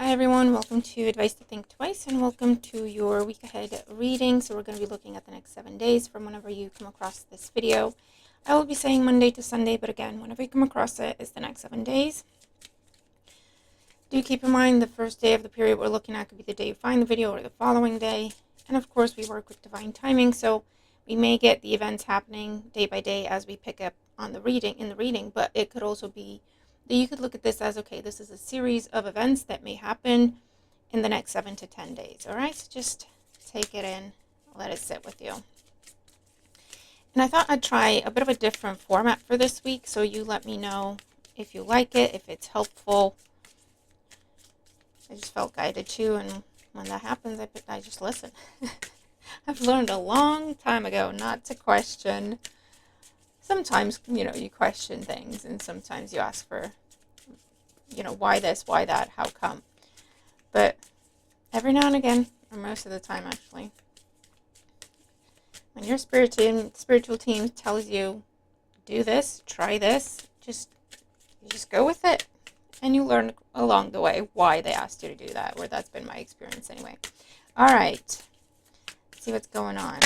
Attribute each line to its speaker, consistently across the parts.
Speaker 1: Hi everyone, welcome to Advice to Think Twice and welcome to your week ahead reading. So we're going to be looking at the next 7 days from whenever you come across this video. I will be saying Monday to Sunday, but again, whenever you come across it, it's the next 7 days. Do keep in mind the first day of the period we're looking at could be the day you find the video or the following day. And of course, we work with divine timing, so we may get the events happening day by day as we pick up on the reading, but it could also be that you could look at this as, okay, this is a series of events that may happen in the next 7 to 10 days. All right, so just take it in, let it sit with you. And I thought I'd try a bit of a different format for this week, so you let me know if you like it, if it's helpful. I just felt guided to, and when that happens, I just listen. I've learned a long time ago not to question. Sometimes, you question things, and sometimes you ask for, why this, why that, how come. But every now and again, or most of the time actually, when your spiritual team tells you, do this, try this, just go with it. And you learn along the way why they asked you to do that, or that's been my experience anyway. All right, let's see what's going on.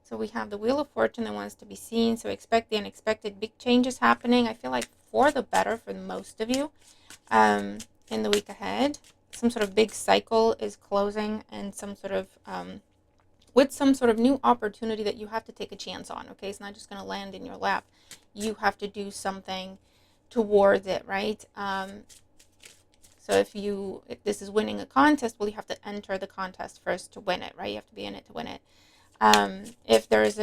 Speaker 1: So we have the Wheel of Fortune that wants to be seen. So expect the unexpected, big changes happening. I feel like for the better for most of you in the week ahead. Some sort of big cycle is closing, and some sort of with some sort of new opportunity that you have to take a chance on. Okay, it's not just going to land in your lap. You have to do something towards it, right? So if this is winning a contest, well, you have to enter the contest first to win it, right? You have to be in it to win it. If there's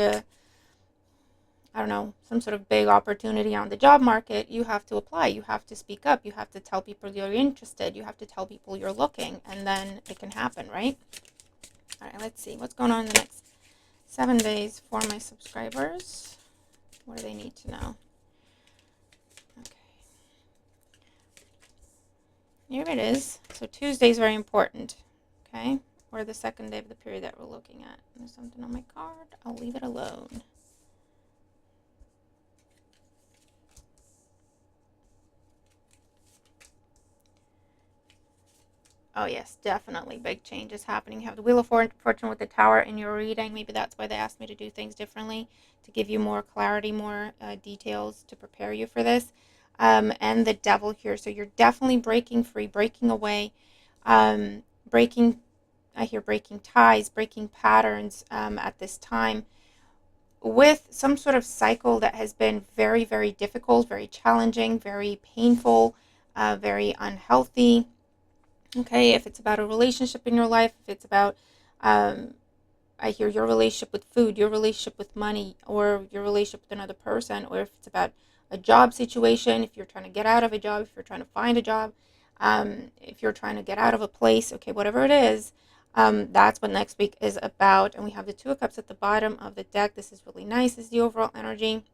Speaker 1: some sort of big opportunity on the job market, you have to apply, you have to speak up, you have to tell people you're interested, you have to tell people you're looking, and then it can happen, right? All right, let's see what's going on in the next 7 days for my subscribers. What do they need to know? Here it is. So Tuesday is very important, okay? Or the second day of the period that we're looking at. There's something on my card. I'll leave it alone. Oh yes, definitely big changes happening. You have the Wheel of Fortune with the Tower in your reading. Maybe that's why they asked me to do things differently, to give you more clarity, more details to prepare you for this. And the Devil here. So you're definitely breaking free, breaking away, breaking ties, breaking patterns at this time with some sort of cycle that has been very, very difficult, very challenging, very painful, very unhealthy. Okay, if it's about a relationship in your life, if it's about, I hear your relationship with food, your relationship with money, or your relationship with another person, or if it's about a job situation, if you're trying to get out of a job, if you're trying to find a job, if you're trying to get out of a place, okay, whatever it is, that's what next week is about. And we have the Two of Cups at the bottom of the deck. This is really nice. This is the overall energy.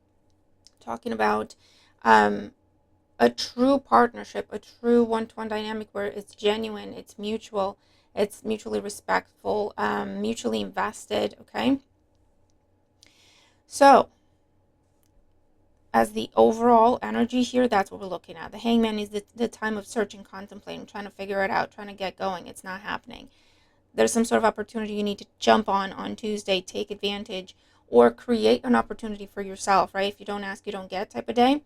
Speaker 1: Talking about a true partnership, a true one-to-one dynamic where it's genuine, it's mutual, it's mutually respectful, mutually invested, okay? So, as the overall energy here, that's what we're looking at. The Hangman is the time of searching, contemplating, trying to figure it out, trying to get going. It's not happening. There's some sort of opportunity you need to jump on Tuesday, take advantage, or create an opportunity for yourself, right? If you don't ask, you don't get type of day.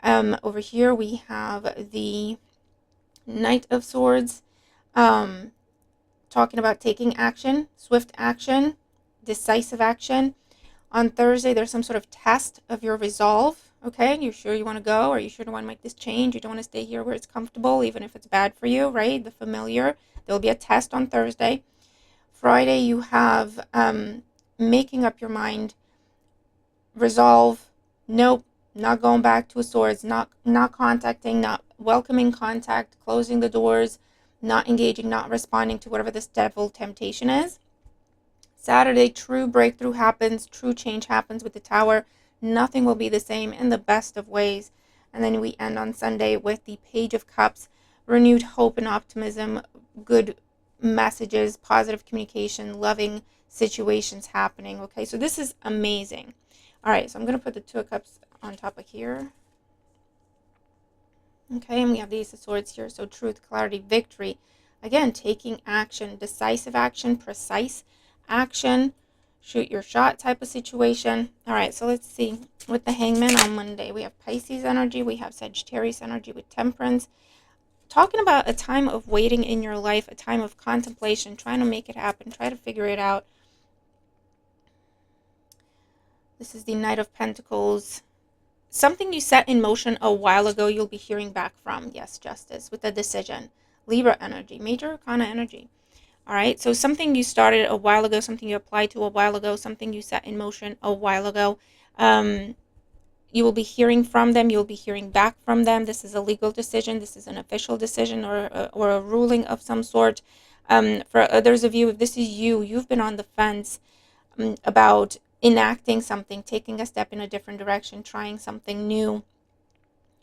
Speaker 1: Over here we have the Knight of Swords, talking about taking action, swift action, decisive action. On Thursday, there's some sort of test of your resolve. Okay, you sure you want to go? Or you sure you want to make this change? You don't want to stay here where it's comfortable, even if it's bad for you, right? The familiar. There will be a test on Thursday. Friday, you have making up your mind, resolve, nope, not going back to a swords, not contacting, not welcoming contact, closing the doors, not engaging, not responding to whatever this devil temptation is. Saturday, true breakthrough happens, true change happens with the Tower. Nothing will be the same in the best of ways. And then we end on Sunday with the Page of Cups, renewed hope and optimism, good messages, positive communication, loving situations happening. Okay, so this is amazing. All right, so I'm going to put the Two of Cups on top of here. Okay, and we have the Ace of Swords here. So truth, clarity, victory. Again, taking action, decisive action, precise action, shoot your shot type of situation. All right, so let's see. With the Hangman on Monday, we have Pisces energy, we have Sagittarius energy with Temperance. Talking about a time of waiting in your life, a time of contemplation, trying to make it happen, try to figure it out. This is the Knight of Pentacles. Something you set in motion a while ago, you'll be hearing back from. Yes, Justice, with a decision. Libra energy, Major Arcana energy. All right, so something you started a while ago, something you applied to a while ago, something you set in motion a while ago. You will be hearing from them. You'll be hearing back from them. This is a legal decision. This is an official decision or a ruling of some sort. For others of you, if this is you, you've been on the fence about enacting something, taking a step in a different direction, trying something new,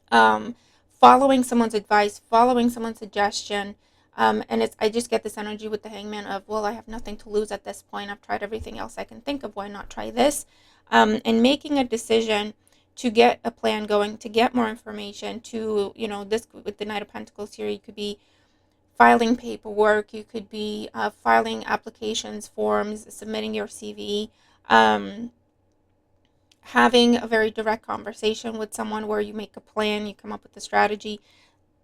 Speaker 1: following someone's advice, following someone's suggestion. And I just get this energy with the Hangman of, well, I have nothing to lose at this point. I've tried everything else I can think of. Why not try this? And making a decision to get a plan going, to get more information, to, this with the Knight of Pentacles here, you could be filing paperwork, you could be filing applications, forms, submitting your CV, having a very direct conversation with someone where you make a plan, you come up with a strategy.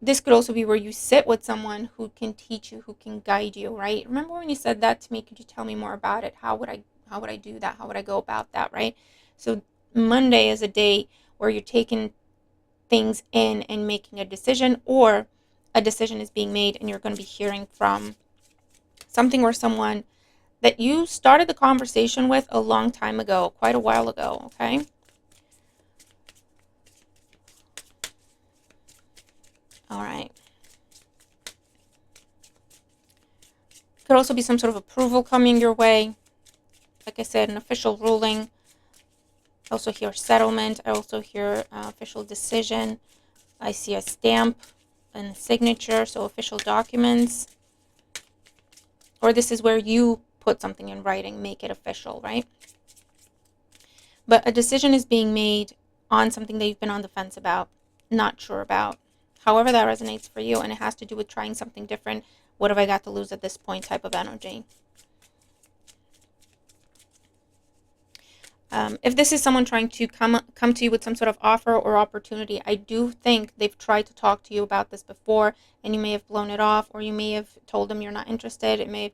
Speaker 1: This could also be where you sit with someone who can teach you, who can guide you, right? Remember when you said that to me, could you tell me more about it? How would I do that? How would I go about that, right? So Monday is a day where you're taking things in and making a decision, or a decision is being made and you're going to be hearing from something or someone that you started the conversation with a long time ago, quite a while ago, okay? All right. Could also be some sort of approval coming your way. Like I said, an official ruling. I also hear settlement. I also hear official decision. I see a stamp and a signature, so official documents. Or this is where you put something in writing, make it official, right? But a decision is being made on something that you've been on the fence about, not sure about. However that resonates for you, and it has to do with trying something different. What have I got to lose at this point type of energy. If this is someone trying to come to you with some sort of offer or opportunity, I do think they've tried to talk to you about this before, and you may have blown it off, or you may have told them you're not interested. You may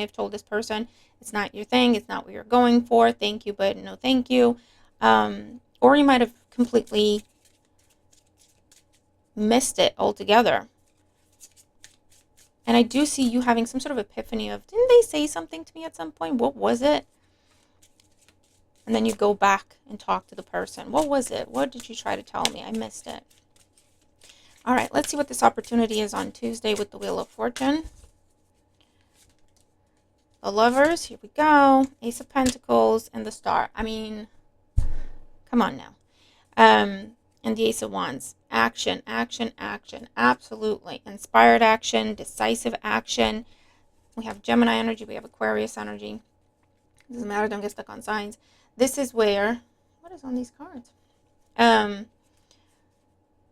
Speaker 1: have told this person it's not your thing, it's not what you're going for. Thank you, but no, thank you. Or you might have completely missed it altogether. And I do see you having some sort of epiphany of, didn't they say something to me at some point? What was it? And then you go back and talk to the person. What was it? What did you try to tell me? I missed it. All right, let's see what this opportunity is on Tuesday with the Wheel of Fortune. The Lovers, here we go. Ace of Pentacles and the Star. I mean, come on now. And the Ace of Wands. Action, action, action. Absolutely. Inspired action, decisive action. We have Gemini energy. We have Aquarius energy. Doesn't matter. Don't get stuck on signs. This is where, what is on these cards?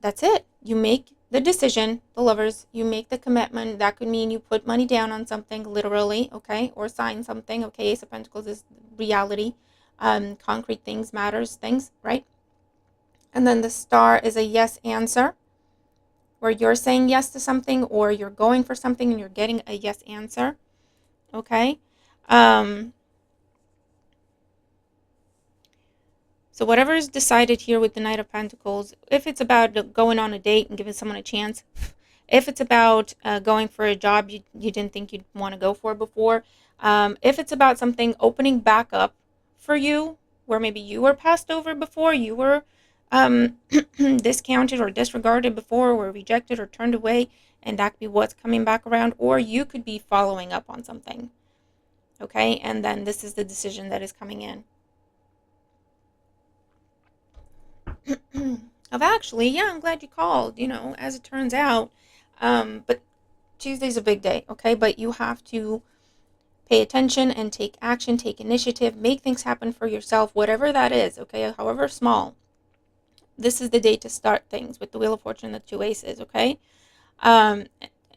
Speaker 1: That's it. You make the decision, the Lovers, you make the commitment. That could mean you put money down on something, literally, okay, or sign something. Okay, Ace of Pentacles is reality. Concrete things, matters, things, right? And then the Star is a yes answer, where you're saying yes to something, or you're going for something and you're getting a yes answer, okay? So whatever is decided here with the Knight of Pentacles, if it's about going on a date and giving someone a chance, if it's about going for a job you didn't think you'd want to go for before, if it's about something opening back up for you, where maybe you were passed over before, you were discounted or disregarded before, or rejected or turned away, and that could be what's coming back around, or you could be following up on something, okay? And then this is the decision that is coming in. Of actually, yeah, I'm glad you called, as it turns out. But Tuesday's a big day, okay? But you have to pay attention and take action, take initiative, make things happen for yourself, whatever that is, okay? However small. This is the day to start things with the Wheel of Fortune, the two aces, okay? Um,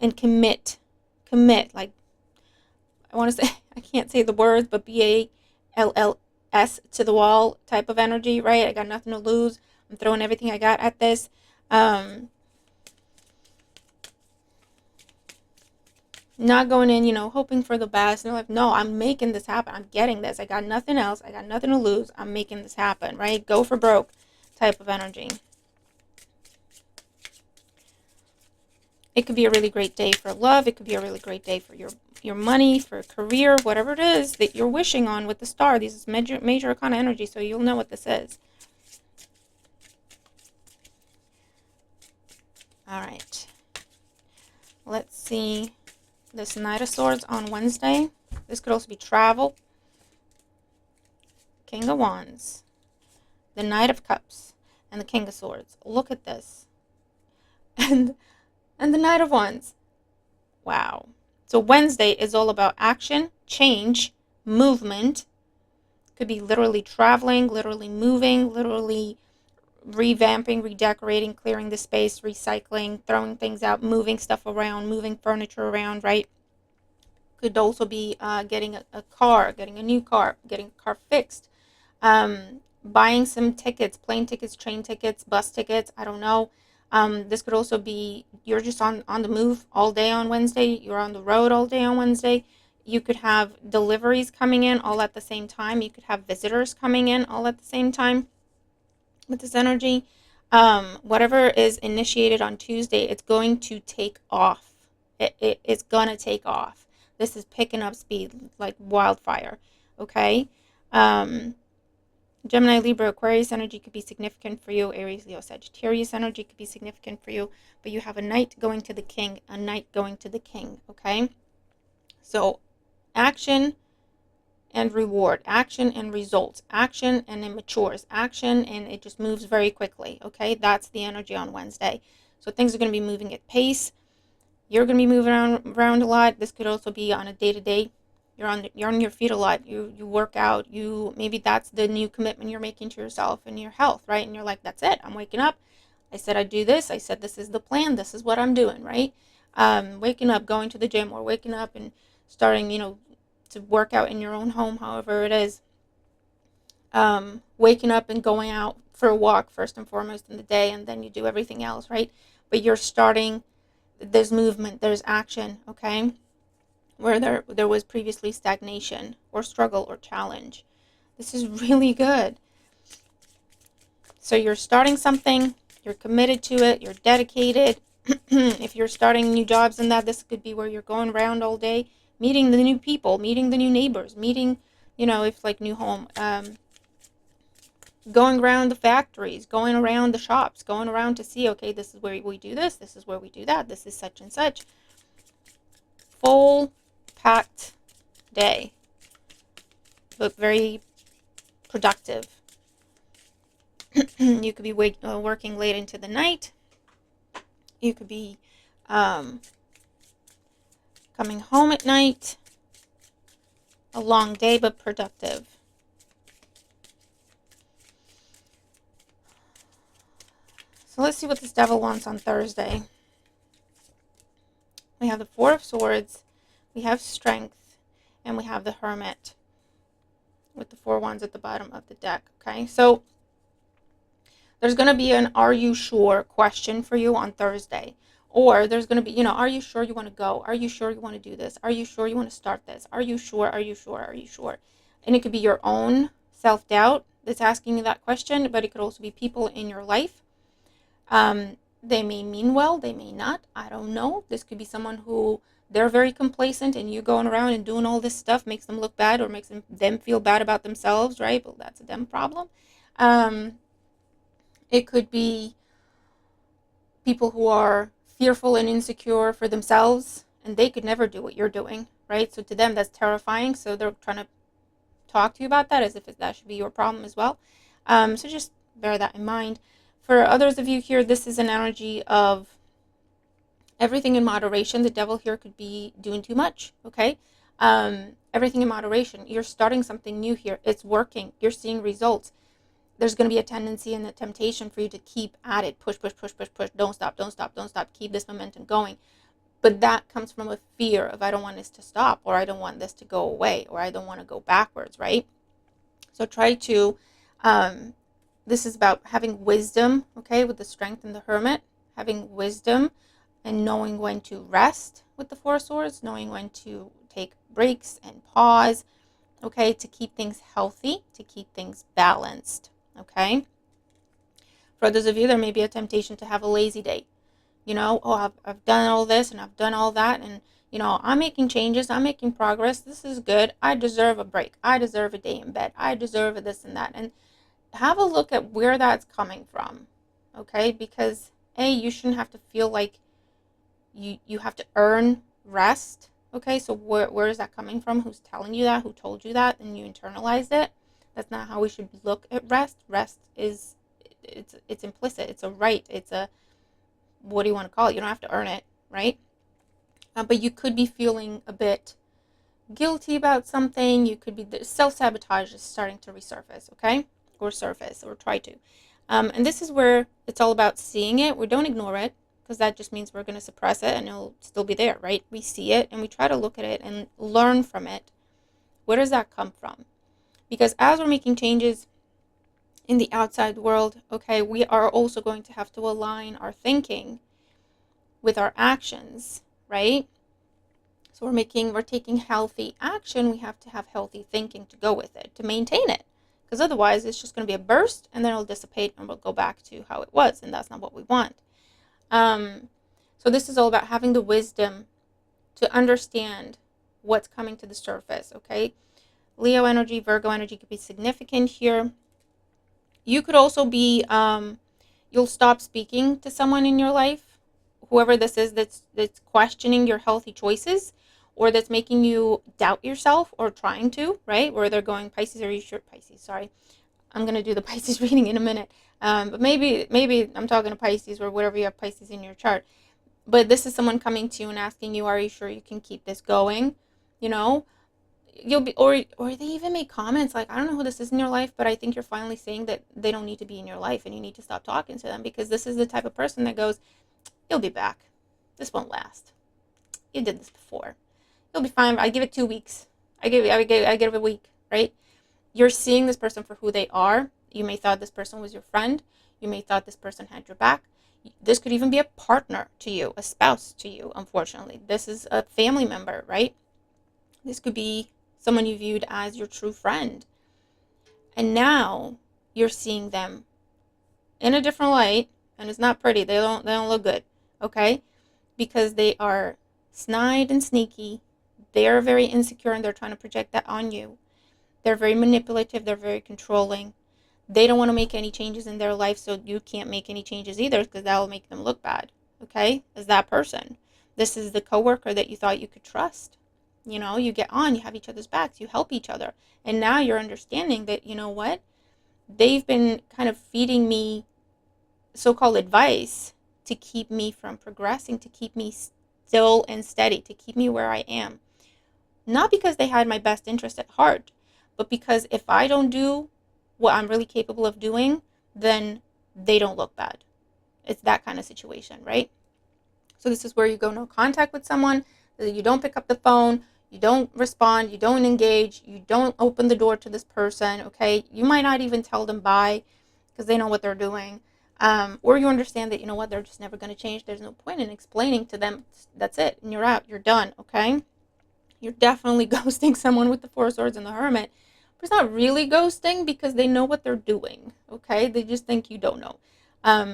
Speaker 1: and commit. Like, I want to say, I can't say the words, but BALLS to the wall type of energy, right? I got nothing to lose. I'm throwing everything I got at this. Not going in, hoping for the best. And like, no, I'm making this happen. I'm getting this. I got nothing else. I got nothing to lose. I'm making this happen, right? Go for broke type of energy. It could be a really great day for love. It could be a really great day for your money, for career, whatever it is that you're wishing on with the star. This is major arcana energy, so you'll know what this is. All right. Let's see. This Knight of Swords on Wednesday. This could also be travel. King of Wands. The Knight of Cups. And the King of Swords. Look at this. And the Knight of Wands. Wow. So Wednesday is all about action, change, movement. Could be literally traveling, literally moving, literally revamping, redecorating, clearing the space, recycling, throwing things out, moving stuff around, moving furniture around, right? Could also be getting a car, getting a new car, getting a car fixed, buying some tickets, plane tickets, train tickets, bus tickets, I don't know. This could also be you're just on the move all day on Wednesday. You're on the road all day on Wednesday. You could have deliveries coming in all at the same time. You could have visitors coming in all at the same time with this energy. Whatever is initiated on Tuesday, it's going to take off. It's going to take off. This is picking up speed like wildfire. Okay? Gemini, Libra, Aquarius energy could be significant for you. Aries, Leo, Sagittarius energy could be significant for you. But you have a knight going to the king, a knight going to the king. Okay? So action and reward, action and results, action and it matures, action and it just moves very quickly. Okay? That's the energy on Wednesday. So things are going to be moving at pace. You're going to be moving around a lot. This could also be on a day-to-day. You're on your feet a lot. You work out. Maybe that's the new commitment you're making to yourself and your health, right? And you're like, that's it. I'm waking up. I said I'd do this. I said this is the plan. This is what I'm doing, right? Waking up, going to the gym, or waking up and starting, to work out in your own home, however it is. Waking up and going out for a walk first and foremost in the day, and then you do everything else, right? But you're starting. There's movement. There's action. Okay. Where there was previously stagnation or struggle or challenge. This is really good. So you're starting something, you're committed to it, you're dedicated. If you're starting new jobs in that, this could be where you're going around all day, meeting the new people, meeting the new neighbors, meeting, if like new home, going around the factories, going around the shops, going around to see, okay, this is where we do this is where we do that, this is such and such. Full packed day, but very productive. You could be working late into the night. You could be coming home at night. A long day, but productive. So let's see what this devil wants on Thursday. We have the Four of Swords, we have Strength, and we have the Hermit with the 4 wands at the bottom of the deck. Okay, so there's going to be an "Are you sure?" question for you on Thursday. Or there's going to be, are you sure you want to go? Are you sure you want to do this? Are you sure you want to start this? Are you sure? Are you sure? Are you sure? And it could be your own self-doubt that's asking you that question, but it could also be people in your life. They may mean well, they may not. I don't know. This could be someone who they're very complacent, and you going around and doing all this stuff makes them look bad or makes them feel bad about themselves, right? Well, that's a them problem. It could be people who are fearful and insecure for themselves, and they could never do what you're doing, right? So to them, that's terrifying. So they're trying to talk to you about that as if that should be your problem as well. So just bear that in mind. For others of you here, this is an energy of everything in moderation. The devil here could be doing too much, okay? Everything in moderation. You're starting something new here. It's working. You're seeing results. there's going to be a tendency and a temptation for you to keep at it, push, push, push, push, push, don't stop, don't stop, don't stop, keep this momentum going. But that comes from a fear of, I don't want this to stop, or I don't want this to go away, or I don't want to go backwards, right? So try to, this is about having wisdom, okay, with the Strength and the Hermit, having wisdom and knowing when to rest with the Four of Swords, knowing when to take breaks and pause, okay, to keep things healthy, to keep things balanced, okay? For those of you, there may be a temptation to have a lazy day. You know, oh, I've done all this and I've done all that, and, you know, I'm making changes, I'm making progress, this is good, I deserve a break, I deserve a day in bed, I deserve a this and that. And have a look at where that's coming from, okay? Because, A, you shouldn't have to feel like you have to earn rest, okay? So where is that coming from? Who's telling you that? Who told you that? And you internalized it? That's not how we should look at rest. Rest is, it's implicit, it's a right, it's a, what do you want to call it? You don't have to earn it, right? But you could be feeling a bit guilty about something. You could be, self-sabotage is starting to resurface, okay? Or surface, or try to. And this is where it's all about seeing it. We don't ignore it, because that just means we're going to suppress it and it'll still be there, right? We see it and we try to look at it and learn from it. Where does that come from? Because as we're making changes in the outside world, okay, we are also going to have to align our thinking with our actions, right? So we're taking healthy action. We have to have healthy thinking to go with it, to maintain it. Because otherwise it's just going to be a burst and then it'll dissipate and we'll go back to how it was, and that's not what we want. So this is all about having the wisdom to understand what's coming to the surface, okay? Leo energy, Virgo energy could be significant here. You could also be, you'll stop speaking to someone in your life, whoever this is that's questioning your healthy choices, or that's making you doubt yourself, or trying to, right? Where they're going, Pisces, are you sure? Pisces, sorry. I'm going to do the Pisces reading in a minute. But maybe I'm talking to Pisces, or whatever you have Pisces in your chart. But this is someone coming to you and asking you, are you sure you can keep this going? You know, you'll be, or they even make comments like, I don't know who this is in your life, but I think you're finally saying that they don't need to be in your life and you need to stop talking to them, because this is the type of person that goes, you'll be back. This won't last. You did this before. You'll be fine. I give it 2 weeks. I give it a week, right? You're seeing this person for who they are. You may thought this person was your friend. You may thought this person had your back. This could even be a partner to you, a spouse to you, unfortunately. This is a family member, right? This could be someone you viewed as your true friend. And now you're seeing them in a different light, and it's not pretty. They don't look good, okay? Because they are snide and sneaky. They are very insecure and they're trying to project that on you. They're very manipulative. They're very controlling. They don't want to make any changes in their life, so you can't make any changes either, because that will make them look bad, okay, as that person. This is the coworker that you thought you could trust. You know, you get on, you have each other's backs, you help each other. And now you're understanding that, you know what, they've been kind of feeding me so-called advice to keep me from progressing, to keep me still and steady, to keep me where I am. Not because they had my best interest at heart, but because if I don't do what I'm really capable of doing, then they don't look bad. It's that kind of situation, right? So this is where you go no contact with someone, you don't pick up the phone, you don't respond, you don't engage, you don't open the door to this person, okay? You might not even tell them bye, because they know what they're doing. Or you understand that, you know what, they're just never going to change. There's no point in explaining to them. That's it. And you're out. You're done, okay? You're definitely ghosting someone with the Four Swords and the Hermit. But it's not really ghosting, because they know what they're doing, okay? They just think you don't know.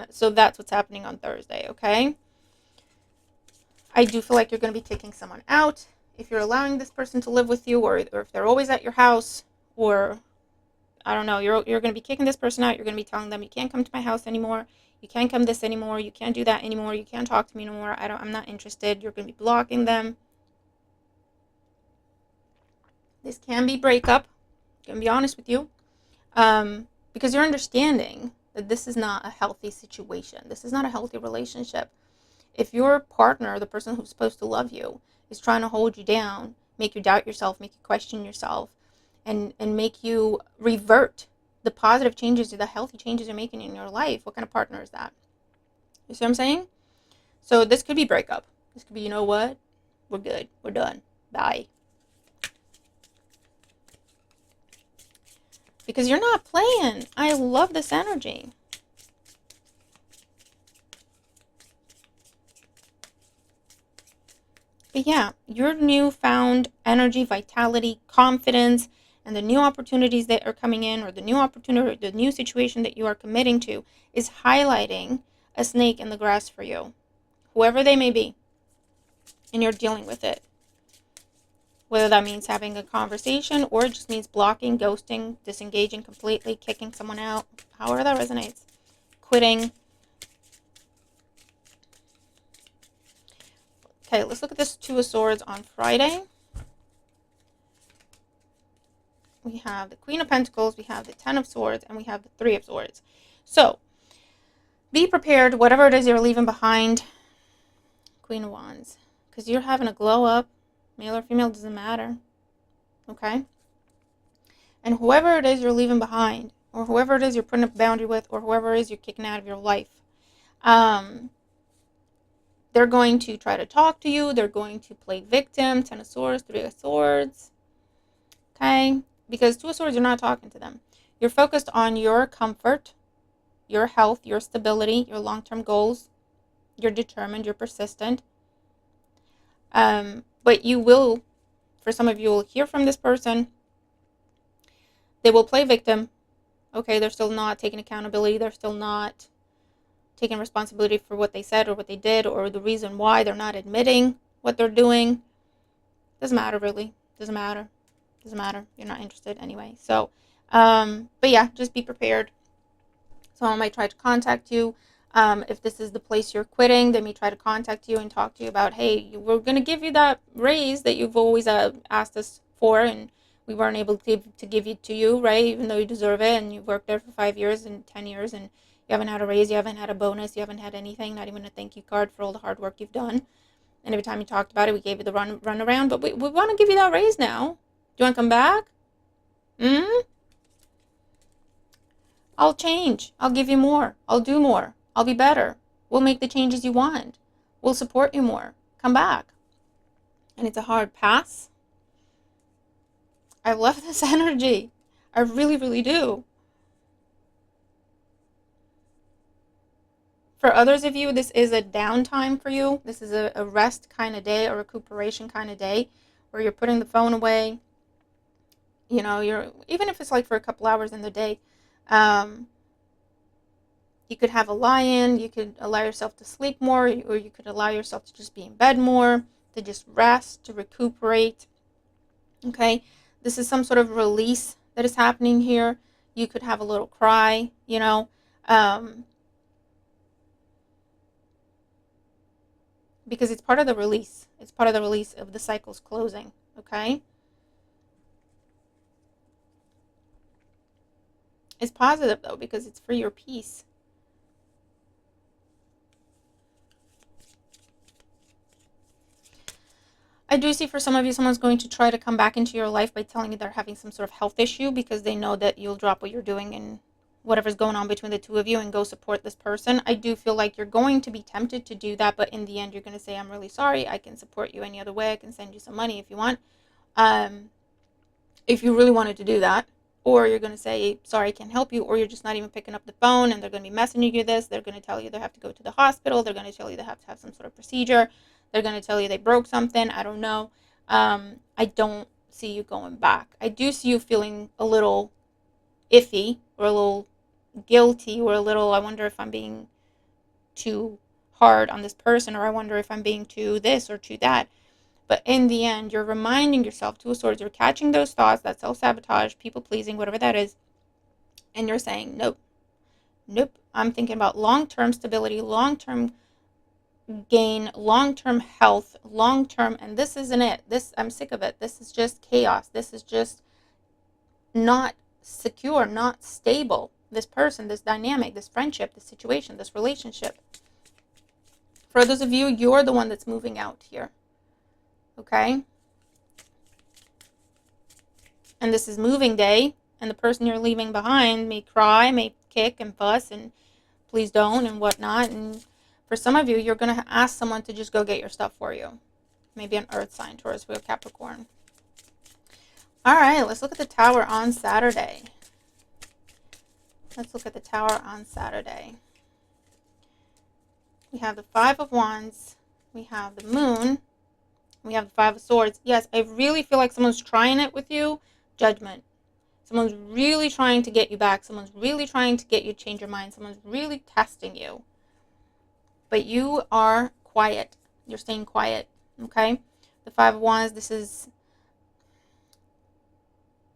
Speaker 1: So that's what's happening on Thursday, okay? I do feel like you're going to be taking someone out. If you're allowing this person to live with you, or if they're always at your house, or I don't know, you're going to be kicking this person out. You're going to be telling them, you can't come to my house anymore. You can't come this anymore. You can't do that anymore. You can't talk to me anymore. I'm not interested. You're going to be blocking them. This can be breakup. I'm going to be honest with you. Because you're understanding that this is not a healthy situation. This is not a healthy relationship. If your partner, the person who's supposed to love you, is trying to hold you down, make you doubt yourself, make you question yourself, and make you revert the positive changes, the healthy changes you're making in your life. What kind of partner is that? You see what I'm saying? So this could be breakup. This could be, you know what? We're good. We're done. Bye. Because you're not playing. I love this energy. But yeah, your newfound energy, vitality, confidence, and the new opportunities that are coming in, or the new opportunity, the new situation that you are committing to, is highlighting a snake in the grass for you, whoever they may be, and you're dealing with it. Whether that means having a conversation, or it just means blocking, ghosting, disengaging completely, kicking someone out, however that resonates, quitting. Okay, let's look at this Two of Swords on Friday. We have the Queen of Pentacles, we have the Ten of Swords, and we have the Three of Swords. So, be prepared, whatever it is you're leaving behind, Queen of Wands, because you're having a glow up, male or female, doesn't matter, okay? And whoever it is you're leaving behind, or whoever it is you're putting a boundary with, or whoever it is you're kicking out of your life, they're going to try to talk to you, they're going to play victim, Ten of Swords, Three of Swords, okay? Because Two of Swords, you're not talking to them. You're focused on your comfort, your health, your stability, your long-term goals. You're determined, you're persistent. But you will, for some of you, will hear from this person. They will play victim. Okay, they're still not taking accountability. They're still not taking responsibility for what they said or what they did or the reason why. They're not admitting what they're doing. Doesn't matter, really. Doesn't matter. Doesn't matter. You're not interested anyway. So, but yeah, just be prepared. Someone might try to contact you. If this is the place you're quitting, they may try to contact you and talk to you about, hey, we're going to give you that raise that you've always asked us for, and we weren't able to give it to you, right? Even though you deserve it, and you've worked there for 5 years and 10 years, and you haven't had a raise, you haven't had a bonus, you haven't had anything, not even a thank you card for all the hard work you've done. And every time you talked about it, we gave you the run around, but we want to give you that raise now. Do you want to come back? I'll change. I'll give you more. I'll do more. I'll be better. We'll make the changes you want. We'll support you more. Come back. And it's a hard pass. I love this energy. I really, really do. For others of you, this is a downtime for you. This is a rest kind of day, a recuperation kind of day, where you're putting the phone away. You know, even if it's like for a couple hours in the day, you could have a lie-in, you could allow yourself to sleep more, or you could allow yourself to just be in bed more, to just rest, to recuperate. Okay, this is some sort of release that is happening here. You could have a little cry, you know, because it's part of the release. It's part of the release of the cycle's closing, okay? It's positive, though, because it's for your peace. I do see for some of you, someone's going to try to come back into your life by telling you they're having some sort of health issue, because they know that you'll drop what you're doing and whatever's going on between the two of you and go support this person. I do feel like you're going to be tempted to do that, but in the end, you're going to say, I'm really sorry. I can support you any other way. I can send you some money if you want. If you really wanted to do that. Or you're going to say, sorry, I can't help you. Or you're just not even picking up the phone, and they're going to be messaging you this. They're going to tell you they have to go to the hospital. They're going to tell you they have to have some sort of procedure. They're going to tell you they broke something. I don't know. I don't see you going back. I do see you feeling a little iffy, or a little guilty, or a little, I wonder if I'm being too hard on this person, or I wonder if I'm being too this or too that. But in the end, you're reminding yourself, Two of Swords, you're catching those thoughts, that self-sabotage, people-pleasing, whatever that is, and you're saying, nope, nope. I'm thinking about long-term stability, long-term gain, long-term health, long-term, and this isn't it. I'm sick of it. This is just chaos. This is just not secure, not stable. This person, this dynamic, this friendship, this situation, this relationship. For those of you, you're the one that's moving out here. Okay? And this is moving day, and the person you're leaving behind may cry, may kick and fuss and please don't and whatnot. And for some of you, you're going to ask someone to just go get your stuff for you. Maybe an earth sign, Taurus, Leo, Capricorn. All right, let's look at the Tower on Saturday. Let's look at the Tower on Saturday. We have the Five of Wands. We have the Moon. We have the Five of Swords. Yes, I really feel like someone's trying it with you. Judgment. Someone's really trying to get you back. Someone's really trying to get you to change your mind. Someone's really testing you. But you are quiet. You're staying quiet. Okay? The Five of Wands, this is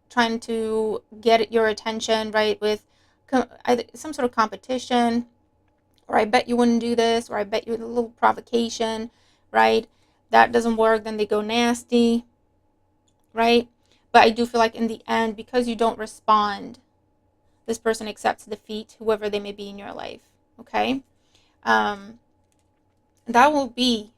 Speaker 1: trying to get your attention, right, with some sort of competition, or I bet you wouldn't do this, or I bet you a little provocation, right? That doesn't work, then they go nasty, right? But I do feel like in the end, because you don't respond, this person accepts defeat, whoever they may be in your life, okay? That will be,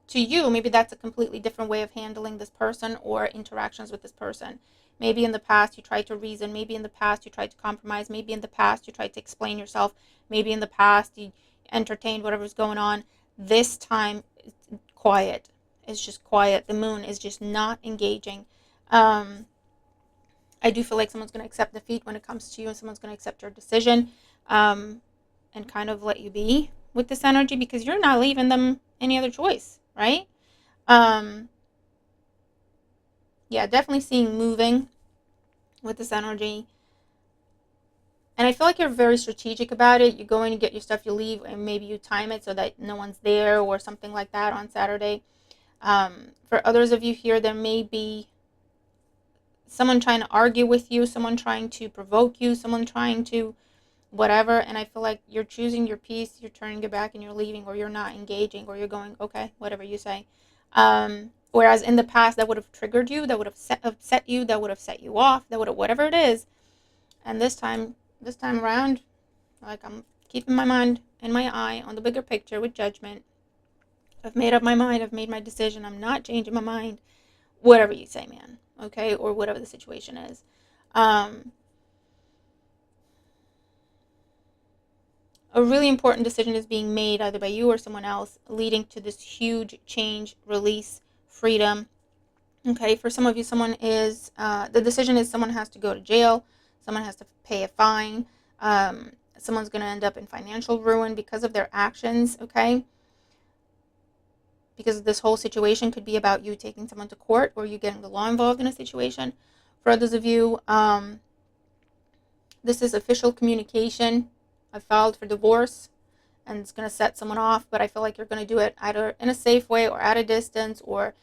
Speaker 1: to you, maybe that's a completely different way of handling this person or interactions with this person. Maybe in the past you tried to reason. Maybe in the past you tried to compromise. Maybe in the past you tried to explain yourself. Maybe in the past you entertained whatever's going on. This time, it's quiet. It's just quiet. The Moon is just not engaging. I do feel like someone's going to accept defeat when it comes to you, and someone's going to accept your decision and kind of let you be with this energy, because you're not leaving them any other choice, right? Yeah, definitely seeing moving with this energy. And I feel like you're very strategic about it. You go in, you get your stuff, you leave, and maybe you time it so that no one's there or something like that on Saturday. For others of you here, there may be someone trying to argue with you, someone trying to provoke you, someone trying to whatever. And I feel like you're choosing your peace, you're turning it back and you're leaving, or you're not engaging, or you're going, okay, whatever you say. Whereas in the past, that would have triggered you, that would have upset you, that would have set you off, that would have whatever it is. And this time around, like, I'm keeping my mind and my eye on the bigger picture with judgment. I've made up my mind. I've made my decision. I'm not changing my mind. Whatever you say, man. Okay? Or whatever the situation is. A really important decision is being made either by you or someone else, leading to this huge change, release, freedom. Okay, for some of you, someone is, the decision is someone has to go to jail, someone has to pay a fine, someone's going to end up in financial ruin because of their actions, okay? Because this whole situation could be about you taking someone to court or you getting the law involved in a situation. For others of you, this is official communication. I filed for divorce, and it's going to set someone off, but I feel like you're going to do it either in a safe way or at a distance, or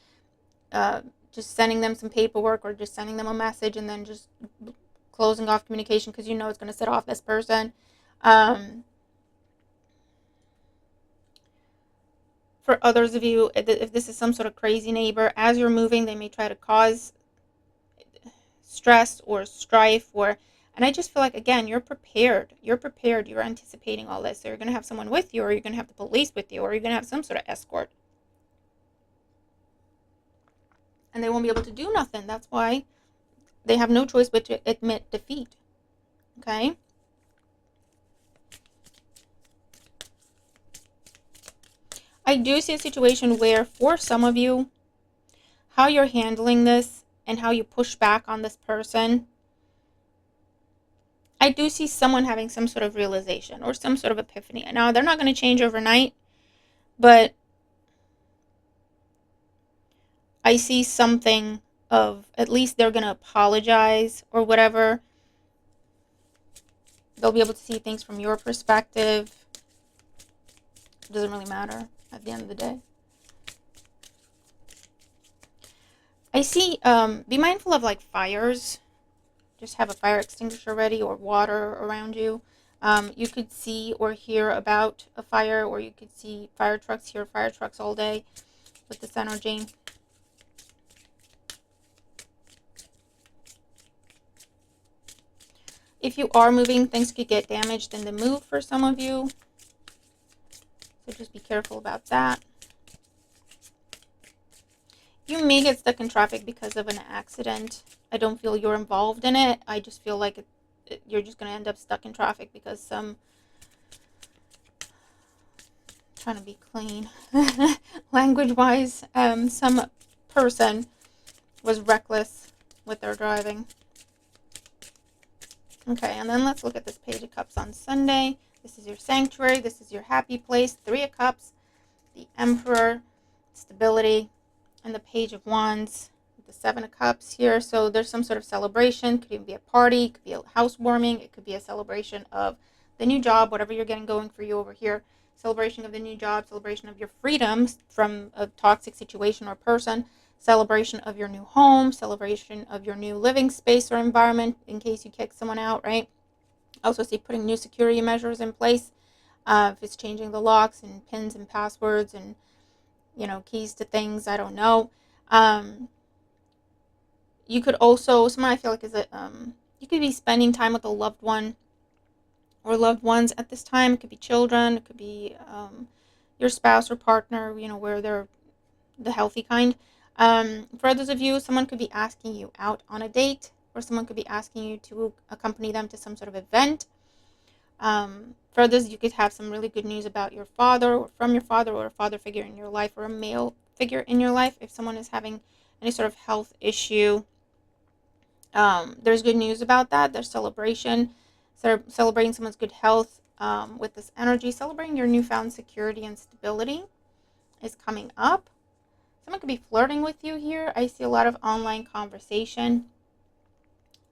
Speaker 1: just sending them some paperwork, or just sending them a message and then just closing off communication because you know it's going to set off this person. For others of you, if this is some sort of crazy neighbor, as you're moving, they may try to cause stress or strife, and I just feel like, again, you're prepared. You're anticipating all this. So you're going to have someone with you, or you're going to have the police with you, or you're going to have some sort of escort. And they won't be able to do nothing. That's why they have no choice but to admit defeat. Okay? I do see a situation where, for some of you, how you're handling this and how you push back on this person, I do see someone having some sort of realization or some sort of epiphany. Now, they're not going to change overnight, but I see something of, at least they're going to apologize or whatever. They'll be able to see things from your perspective. It doesn't really matter at the end of the day. I see, be mindful of like fires. Just have a fire extinguisher ready, or water around you. You could see or hear about a fire, or you could see fire trucks, hear fire trucks all day with this energy. If you are moving, things could get damaged in the move for some of you. So just be careful about that. You may get stuck in traffic because of an accident. I don't feel you're involved in it. I just feel like you're just going to end up stuck in traffic because trying to be clean, language-wise, some person was reckless with their driving. Okay, and then let's look at this Page of Cups on Sunday. This is your sanctuary. This is your happy place. Three of Cups, the Emperor, stability, and the Page of Wands, the Seven of Cups here. So there's some sort of celebration. Could even be a party. It could be a housewarming. It could be a celebration of the new job, whatever you're getting going for you over here. Celebration of the new job, celebration of your freedoms from a toxic situation or person, celebration of your new home, celebration of your new living space or environment in case you kick someone out, right? Also see putting new security measures in place. If it's changing the locks and pins and passwords and, keys to things, I don't know. You could also, someone I feel like is you could be spending time with a loved one or loved ones at this time. It could be children, it could be your spouse or partner, where they're the healthy kind. For others of you, someone could be asking you out on a date, or someone could be asking you to accompany them to some sort of event. For others, you could have some really good news about your father, or from your father, or a father figure in your life, or a male figure in your life. If someone is having any sort of health issue, there's good news about that. There's celebration, celebrating someone's good health with this energy. Celebrating your newfound security and stability is coming up. Someone could be flirting with you here. I see a lot of online conversation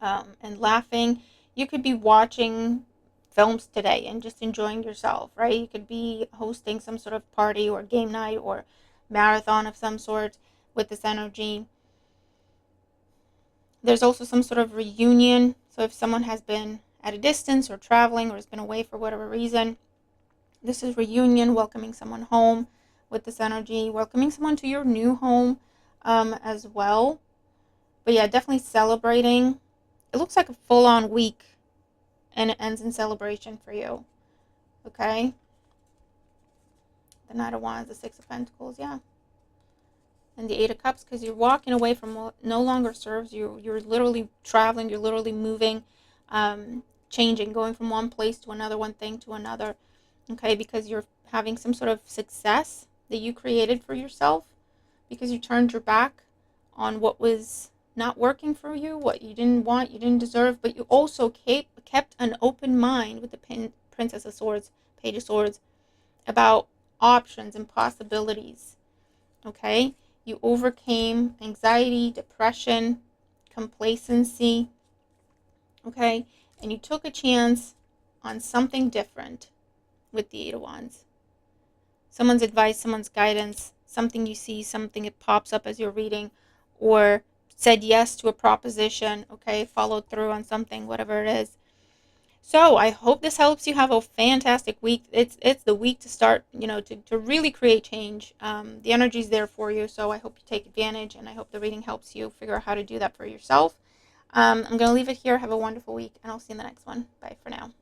Speaker 1: and laughing. You could be watching films today and just enjoying yourself, right? You could be hosting some sort of party or game night or marathon of some sort with this energy. There's also some sort of reunion. So if someone has been at a distance or traveling or has been away for whatever reason, this is reunion, welcoming someone home with this energy, welcoming someone to your new home as well. But yeah, definitely celebrating. It looks like a full-on week, and it ends in celebration for you. Okay? The Knight of Wands, the Six of Pentacles, yeah. And the Eight of Cups, because you're walking away from what no longer serves you. You're literally traveling, you're literally moving, changing, going from one place to another, one thing to another. Okay, because you're having some sort of success that you created for yourself, because you turned your back on what was not working for you, what you didn't want, you didn't deserve, but you also kept an open mind with the Princess of Swords, Page of Swords, about options and possibilities. Okay, you overcame anxiety, depression, complacency. Okay, and you took a chance on something different with the Eight of Wands. Someone's advice, someone's guidance, something you see, something that pops up as you're reading, or said yes to a proposition, okay, followed through on something, whatever it is. So I hope this helps you have a fantastic week. It's the week to start, to really create change. The energy's there for you, so I hope you take advantage, and I hope the reading helps you figure out how to do that for yourself. I'm going to leave it here. Have a wonderful week, and I'll see you in the next one. Bye for now.